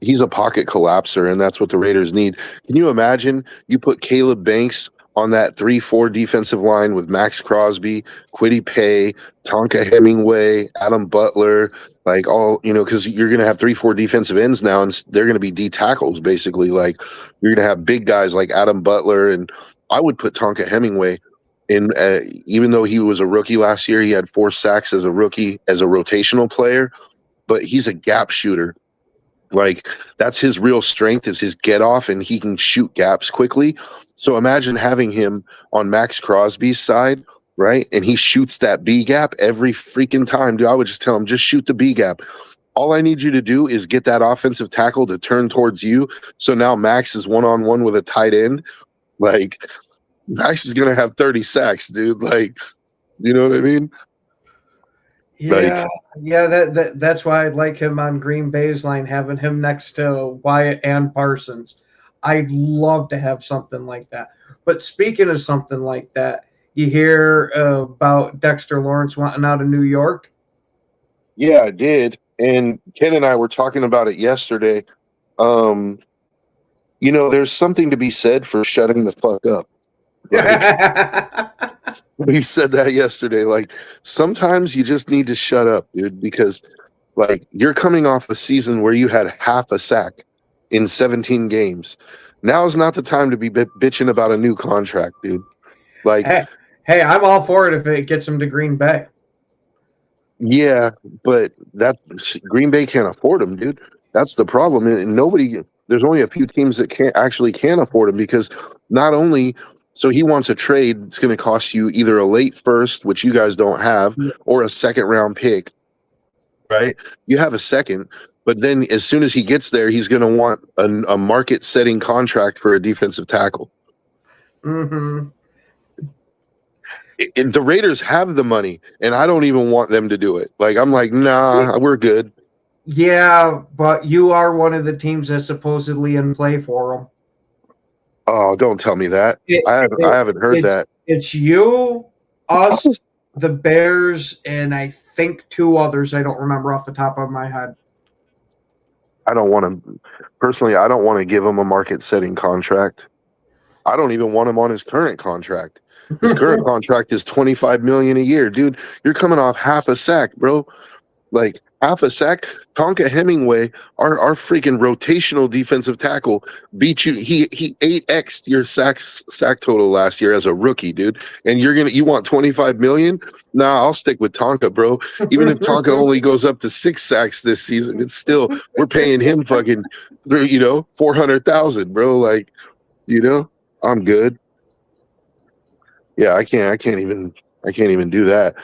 He's a pocket collapser, and that's what the Raiders need. Can you imagine you put Caleb Banks on that 3-4 defensive line with Max Crosby, Kwity Paye, Tonka Hemingway, Adam Butler, like all, because you're going to have 3-4 defensive ends now, and they're going to be D tackles, basically. Like, you're going to have big guys like Adam Butler, and I would put Tonka Hemingway in, even though he was a rookie last year, he had 4 sacks as a rookie, as a rotational player, but he's a gap shooter. Like, that's his real strength, is his get off, and he can shoot gaps quickly. So imagine having him on Max Crosby's side, right? And he shoots that B gap every freaking time. Dude, I would just tell him, just shoot the B gap. All I need you to do is get that offensive tackle to turn towards you. So now Max is one-on-one with a tight end. Like, Max is gonna have 30 sacks, dude. Like, you know what I mean? Yeah, yeah. That's why I like him on Green Bay's line, having him next to Wyatt and Parsons. I'd love to have something like that. But speaking of something like that, you hear about Dexter Lawrence wanting out of New York? Yeah, I did. And Ken and I were talking about it yesterday. There's something to be said for shutting the fuck up. We said that yesterday. Like, sometimes you just need to shut up, dude, because like you're coming off a season where you had half a sack in 17 games. Now is not the time to be bitching about a new contract, dude. Like, hey, I'm all for it if it gets him to Green Bay. yeah, but Green Bay can't afford him, dude. That's the problem. And there's only a few teams that can't afford him, because not only, so he wants a trade, it's going to cost you either a late first, which you guys don't have, or a second round pick, right? You have a second, but then as soon as he gets there, he's going to want a market setting contract for a defensive tackle. Mm-hmm. The Raiders have the money, and I don't even want them to do it. Like, I'm like, nah, we're good. Yeah, but you are one of the teams that's supposedly in play for them. Oh, don't tell me that. I haven't heard that. It's you, us, the Bears, and I think two others. I don't remember off the top of my head. I don't want to give him a market setting contract. I don't even want him on his current contract. His current contract is $25 million a year, dude. You're coming off half a sack, bro. Like, half a sack. Tonka Hemingway, our freaking rotational defensive tackle, beat you. He 8x'd your sack total last year as a rookie, dude. And you want $25 million? Nah, I'll stick with Tonka, bro. Even if Tonka only goes up to 6 sacks this season, it's still, we're paying him fucking, $400,000, bro. Like, I'm good. Yeah, I can't even do that.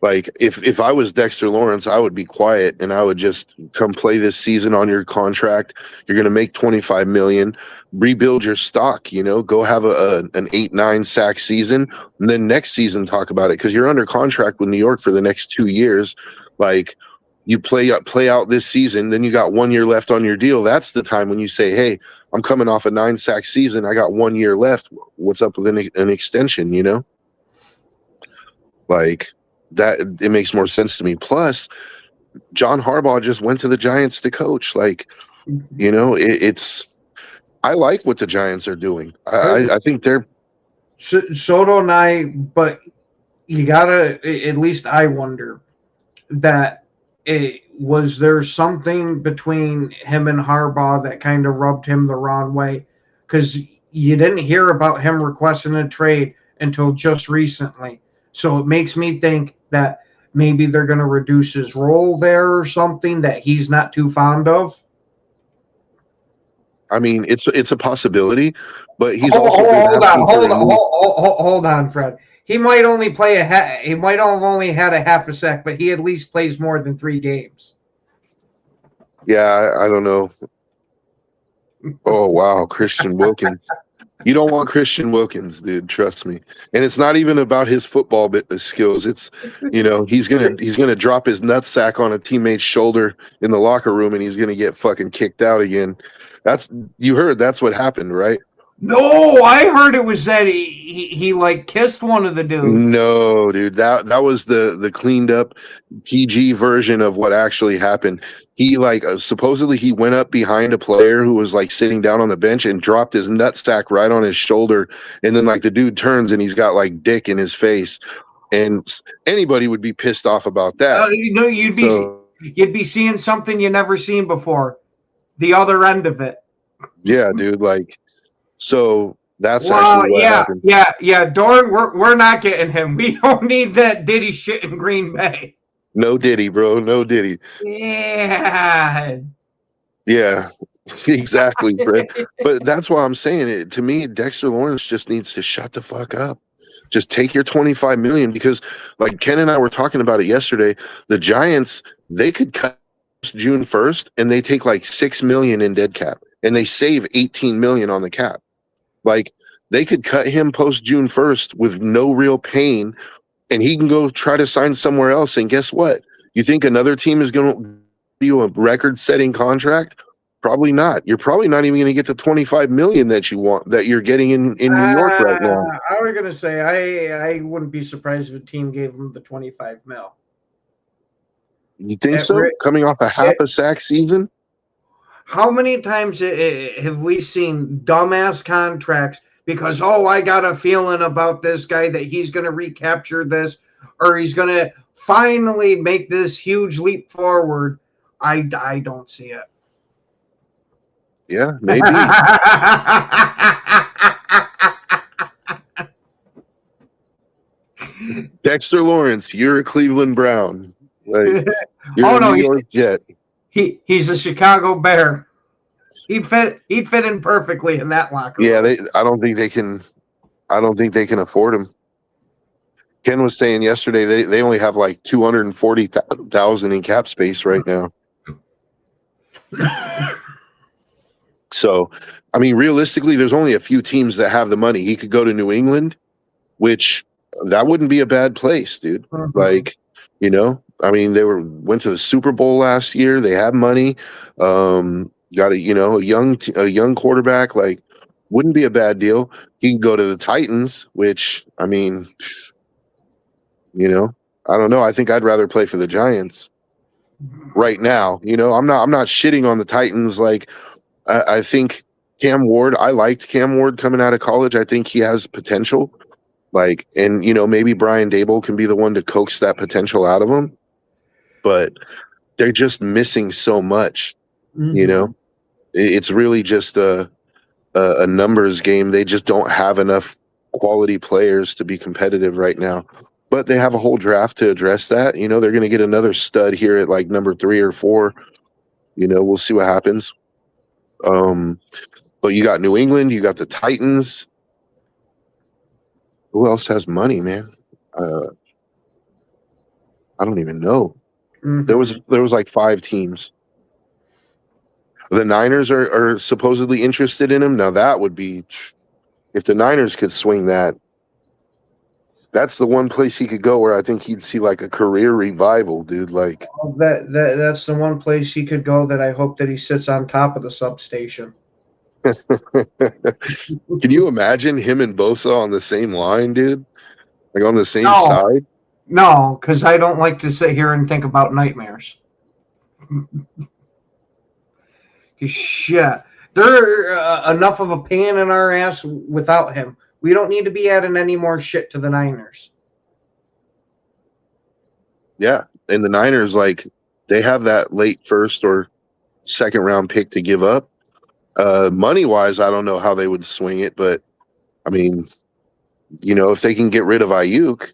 Like, if I was Dexter Lawrence, I would be quiet and I would just come play this season on your contract. You're going to make $25 million, rebuild your stock, go have an 8-9 sack season, and then next season talk about it, because you're under contract with New York for the next 2 years. Like, you play out this season, then you got 1 year left on your deal. That's the time when you say, hey, I'm coming off a 9 sack season. I got 1 year left. What's up with an extension, Like, that it makes more sense to me. Plus, John Harbaugh just went to the Giants to coach. Like, it's I like what the Giants are doing. I think they're so don't I, but you gotta, at least I wonder that was there something between him and Harbaugh that kind of rubbed him the wrong way, because you didn't hear about him requesting a trade until just recently. So it makes me think that maybe they're going to reduce his role there or something that he's not too fond of. I mean, it's a possibility, but he's hold on, Fred. He might only he might have only had a half a sack, but he at least plays more than 3 games. Yeah, I don't know. Oh wow, Christian Wilkins. You don't want Christian Wilkins, dude. Trust me. And it's not even about his football skills. It's, he's gonna drop his nutsack on a teammate's shoulder in the locker room, and he's gonna get fucking kicked out again. You heard that's what happened, right? No, I heard it was that he like kissed one of the dudes. No, dude, that was the cleaned up PG version of what actually happened. He supposedly he went up behind a player who was like sitting down on the bench and dropped his nutsack right on his shoulder, and then like the dude turns and he's got like dick in his face, and anybody would be pissed off about that. You'd be seeing something you never seen before. The other end of it. Yeah, dude, like. So that's actually what happened. Yeah. Dorn, we're not getting him. We don't need that Diddy shit in Green Bay. No Diddy, bro. No Diddy. Yeah. Yeah, exactly, Fred. But that's why I'm saying it. To me, Dexter Lawrence just needs to shut the fuck up. Just take your $25 million, because like Ken and I were talking about it yesterday, the Giants, they could cut June 1st and they take like $6 million in dead cap and they save $18 million on the cap. Like, they could cut him post June 1st with no real pain, and he can go try to sign somewhere else. And guess what? You think another team is going to give you a record-setting contract? Probably not. You're probably not even going to get the $25 million that you want, that you're getting in New York right now. I was gonna say I wouldn't be surprised if a team gave him the 25 mil. You think so? Coming off a half a sack season? How many times have we seen dumbass contracts because, I got a feeling about this guy that he's going to recapture this or he's going to finally make this huge leap forward? I don't see it. Yeah, maybe. Dexter Lawrence, you're a Cleveland Brown. Like, you're a New York Jet. He's a Chicago Bear. He'd fit in perfectly in that locker room. Yeah, I don't think they can afford him. Ken was saying yesterday they only have like 240,000 in cap space right now. So, I mean, realistically, there's only a few teams that have the money. He could go to New England, which that wouldn't be a bad place, dude. Mm-hmm. Like, you know, I mean, went to the Super Bowl last year. They have money. Got a young quarterback. Like, wouldn't be a bad deal. He can go to the Titans, which, I mean, you know, I don't know. I think I'd rather play for the Giants right now. You know, I'm not shitting on the Titans. Like, I think Cam Ward, I liked Cam Ward coming out of college. I think he has potential. Like, and, you know, maybe Brian Dable can be the one to coax that potential out of him. But they're just missing so much, you know. It's really just a numbers game. They just don't have enough quality players to be competitive right now. But they have a whole draft to address that. You know, they're going to get another stud here at like number 3 or 4. You know, we'll see what happens. But you got New England, you got the Titans. Who else has money, man? I don't even know. There was like 5 teams. The Niners are supposedly interested in him. Now that would be, if the Niners could swing that, that's the one place he could go where I think he'd see like a career revival, dude. Like that's the one place he could go that I hope that he sits on top of the substation. Can you imagine him and Bosa on the same line, dude? Like on the same side? No, because I don't like to sit here and think about nightmares. Shit. They're enough of a pain in our ass without him. We don't need to be adding any more shit to the Niners. Yeah, and the Niners, like, they have that late first or second round pick to give up. Money-wise, I don't know how they would swing it, but, I mean, you know, if they can get rid of Ayuk,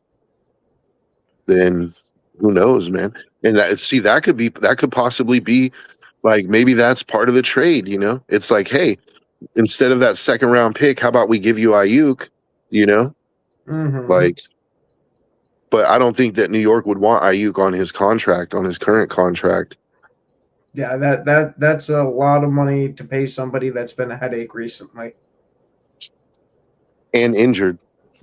then who knows, man? And that could possibly be, like, maybe that's part of the trade, you know? It's like, hey, instead of that second round pick, how about we give you Ayuk, you know? Like, but I don't think that New York would want Ayuk on his current contract. Yeah, that's a lot of money to pay somebody that's been a headache recently. And injured.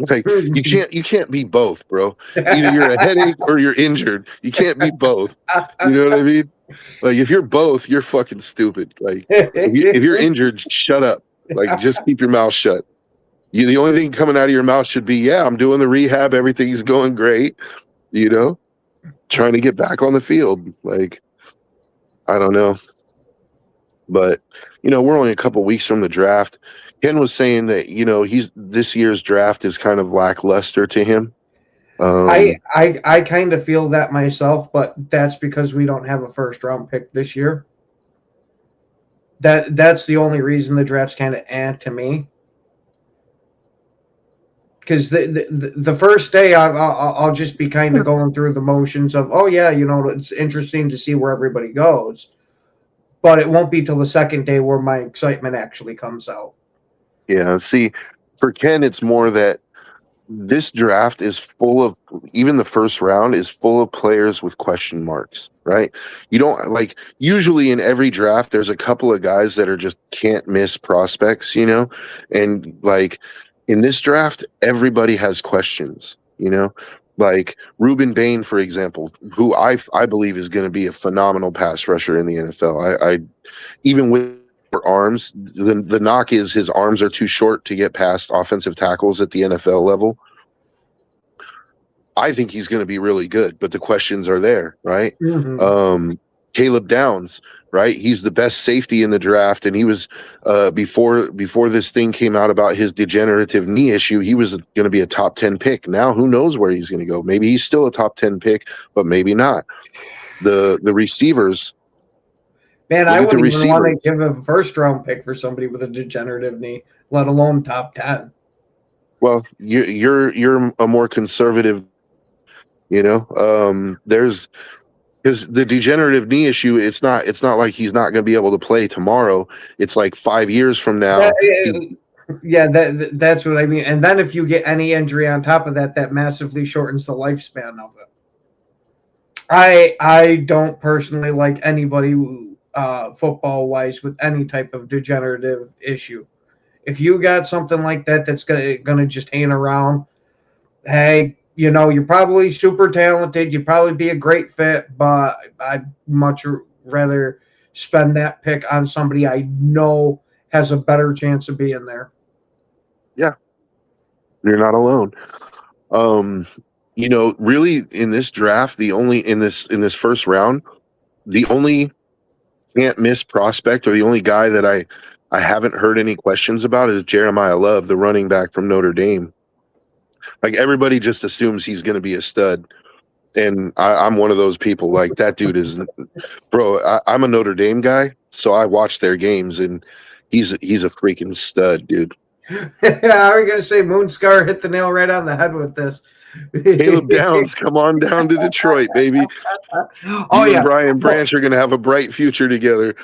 Like, you can't be both, bro. Either you're a headache or you're injured. You can't be both. You know what I mean? Like, if you're both, you're fucking stupid. Like, if you're injured, shut up. Like, just keep your mouth shut. The only thing coming out of your mouth should be, yeah, I'm doing the rehab. Everything's going great. You know, trying to get back on the field. Like, I don't know. But, you know, we're only a couple weeks from the draft. Ken was saying that, you know, this year's draft is kind of lackluster to him. I kind of feel that myself, but that's because we don't have a first round pick this year. That's the only reason the draft's kind of to me. Because the first day I'll just be kind of going through the motions of, oh yeah, you know, it's interesting to see where everybody goes, but it won't be till the second day where my excitement actually comes out. Yeah, see, for Ken, it's more that this draft is full of, even the first round is full of players with question marks, right? You don't, like, usually in every draft, there's a couple of guys that are just can't miss prospects, you know? And, like, in this draft, everybody has questions, like Ruben Bain, for example, who I believe is going to be a phenomenal pass rusher in the NFL. I even with arms, the knock is his arms are too short to get past offensive tackles at the NFL level. I think he's going to be really good, but the questions are there, right? Mm-hmm. Caleb Downs, right? He's the best safety in the draft, and he was before this thing came out about his degenerative knee issue, he was going to be a top 10 pick. Now who knows where he's going to go? Maybe he's still a top 10 pick, but maybe not. The receivers, man, I wouldn't even want to give a first round pick for somebody with a degenerative knee, let alone top 10. Well, you're a more conservative, there's because the degenerative knee issue, it's not like he's not going to be able to play tomorrow. It's like 5 years from now. That's what I mean. And then if you get any injury on top of that, that massively shortens the lifespan of it. I don't personally like anybody football wise with any type of degenerative issue. If you got something like that that's gonna just hang around, hey, you're probably super talented. You'd probably be a great fit, but I'd much rather spend that pick on somebody I know has a better chance of being there. Yeah, you're not alone. Really in this draft, in this first round, the only can't miss prospect or the only guy that I haven't heard any questions about is Jeremiah Love, the running back from Notre Dame. Like everybody just assumes he's going to be a stud. And I'm one of those people. Like that dude is, bro, I'm a Notre Dame guy. So I watch their games and he's a freaking stud, dude. I was going to say Moonscar hit the nail right on the head with this. Caleb Downs, come on down to Detroit, baby. And Brian Branch are going to have a bright future together.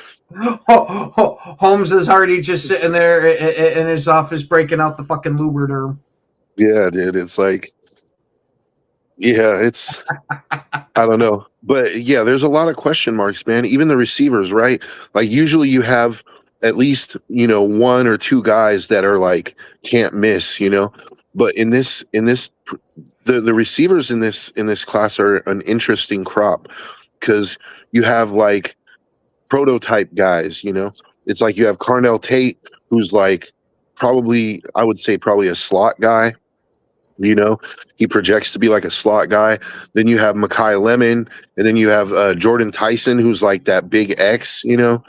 Holmes is already just sitting there in his office breaking out the fucking Lubriderm. Yeah, dude. It's like, it's, I don't know. But yeah, there's a lot of question marks, man. Even the receivers, right? Like usually you have at least, one or two guys that are like, can't miss, But in this, the receivers in this class are an interesting crop because you have like prototype guys, It's like you have Carnell Tate, who's like I would say probably a slot guy. He projects to be like a slot guy. Then you have Mekhi Lemon, and then you have Jordan Tyson, who's like that big X. They're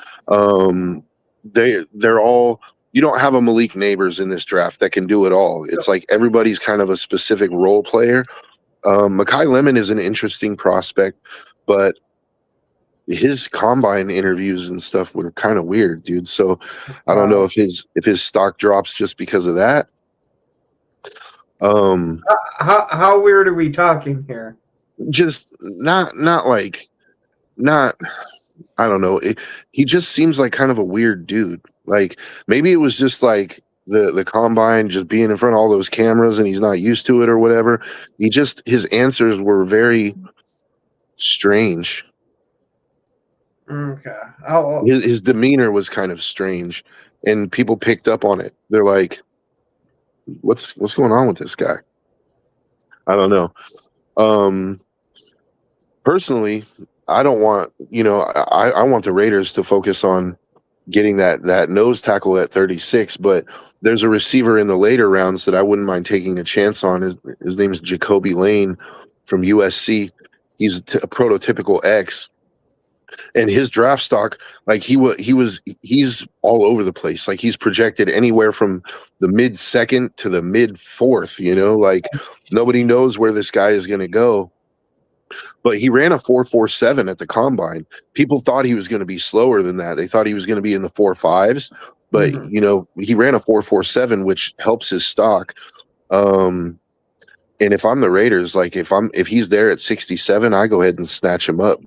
all. You don't have a Malik Neighbors in this draft that can do it all. It's like everybody's kind of a specific role player. Mekhi Lemon is an interesting prospect, but his combine interviews and stuff were kind of weird, dude. So I don't know if his stock drops just because of that. How weird are we talking here? Just not I don't know. He just seems like kind of a weird dude. Like maybe it was just like the combine, just being in front of all those cameras and he's not used to it or whatever. His answers were very strange. Okay. His demeanor was kind of strange and people picked up on it. They're like, what's going on with this guy? I don't know. Personally, I don't want, I want the Raiders to focus on getting that nose tackle at 36, but there's a receiver in the later rounds that I wouldn't mind taking a chance on. His name is Jacoby Lane from USC. He's a prototypical X. And his draft stock, like he's all over the place. Like he's projected anywhere from the mid second to the mid fourth, like nobody knows where this guy is going to go. But he ran a 4.47 at the combine. People thought he was going to be slower than that. They thought he was going to be in the 4.5s, but he ran a 4.47, which helps his stock. And if I'm the Raiders, like if he's there at 67, I go ahead and snatch him up.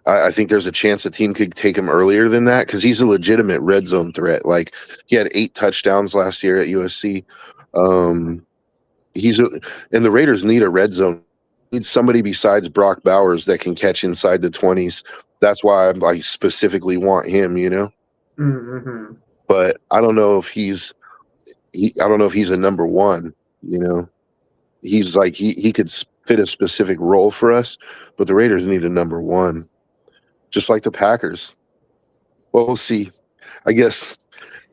I think there's a chance a team could take him earlier than that because he's a legitimate red zone threat. Like he had 8 touchdowns last year at USC. And the Raiders need a red zone. Need somebody besides Brock Bowers that can catch inside the 20s. That's why I specifically want him, Mm-hmm. But I don't know if he's I don't know if he's a number one. You know, he's like he could fit a specific role for us, but the Raiders need a number one, just like the Packers. Well, we'll see. I guess.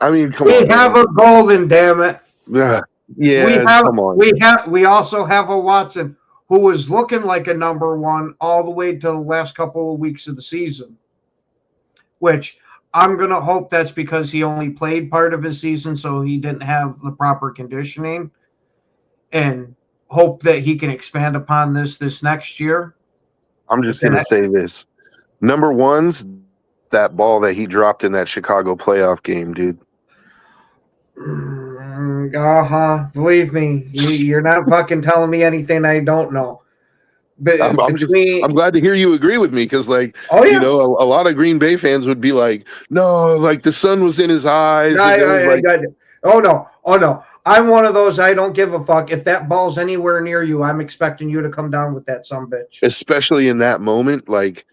I mean, come on. We have a Golden, damn it. Yeah, come on. We also have a Watson who was looking like a number one all the way to the last couple of weeks of the season, which I'm going to hope that's because he only played part of his season, so he didn't have the proper conditioning, and hope that he can expand upon this next year. I'm just going to say this. Number one's that ball that he dropped in that Chicago playoff game, dude. Believe me, you're not fucking telling me anything I don't know. But I'm glad to hear you agree with me because, like, you know, a lot of Green Bay fans would be like, no, like the sun was in his eyes. Oh no. I'm one of those. I don't give a fuck if that ball's anywhere near you. I'm expecting you to come down with that sumbitch. Especially in that moment, like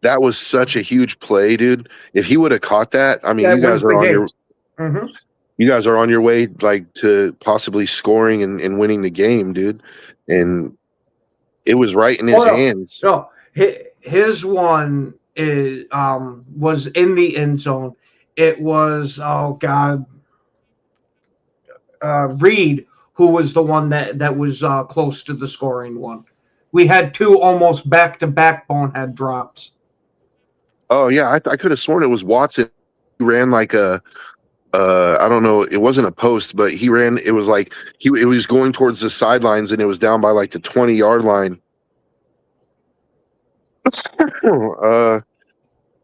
that was such a huge play, dude. If he would have caught that, I mean, you guys are on your. Mm-hmm. You guys are on your way, like, to possibly scoring and winning the game, dude. And it was right in his hands. No, his one is was in the end zone. It was Reed, who was the one that was close to the scoring one. We had two almost back-to-back bonehead drops. Oh yeah, I could have sworn it was Watson. He ran like a. I don't know. It wasn't a post, but he ran. It was like it was going towards the sidelines, and it was down by like the 20-yard line.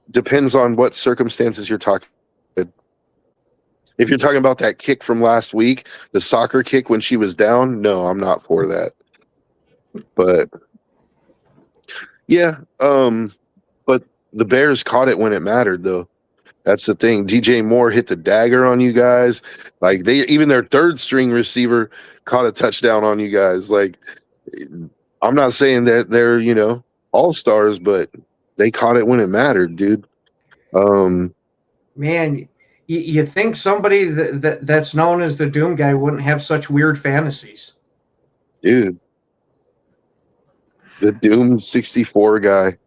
Depends on what circumstances you're talking. If you're talking about that kick from last week, the soccer kick when she was down, no, I'm not for that. But yeah, but the Bears caught it when it mattered, though. That's the thing. DJ Moore hit the dagger on you guys. Like even their third string receiver caught a touchdown on you guys. Like, I'm not saying that they're, you know, all-stars, but they caught it when it mattered, dude. Man, you think somebody that's known as the Doom guy wouldn't have such weird fantasies. Dude. The Doom 64 guy.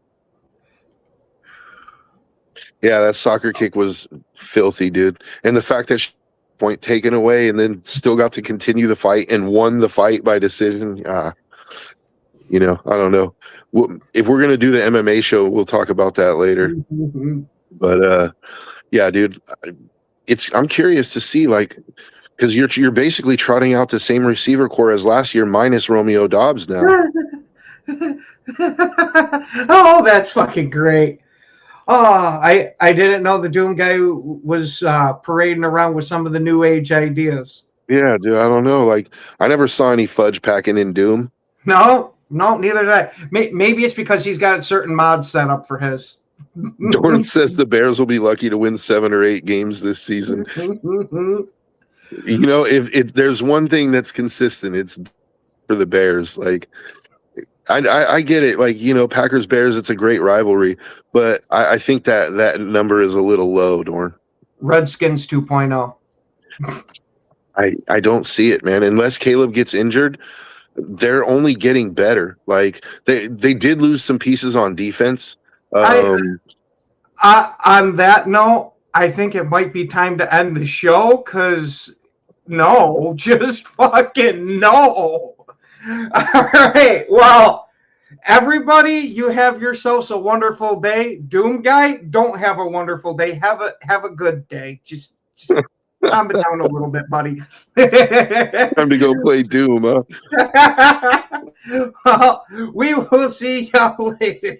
Yeah, that soccer kick was filthy, dude. And the fact that point taken away and then still got to continue the fight and won the fight by decision. You know, I don't know. If we're going to do the MMA show, we'll talk about that later. Mm-hmm. But yeah, dude, I'm curious to see, like, because you're basically trotting out the same receiver core as last year minus Romeo Doubs now. Oh, that's fucking great. Oh, I didn't know the Doom guy was parading around with some of the new age ideas. Yeah, dude, I don't know. Like, I never saw any fudge packing in Doom. No, neither did I. Maybe it's because he's got certain mods set up for his. Dorn says the Bears will be lucky to win 7 or 8 games this season. You know, if there's one thing that's consistent, it's for the Bears. Like, I get it. Like, you know, Packers-Bears, it's a great rivalry. But I think that number is a little low, Dorn. Redskins 2.0. I don't see it, man. Unless Caleb gets injured, they're only getting better. Like, they did lose some pieces on defense. On that note, I think it might be time to end the show because no, just fucking no. All right. Well, everybody, you have yourselves a wonderful day. Doom guy, don't have a wonderful day. Have a good day. Just calm it down a little bit, buddy. Time to go play Doom, huh? Well, we will see y'all later.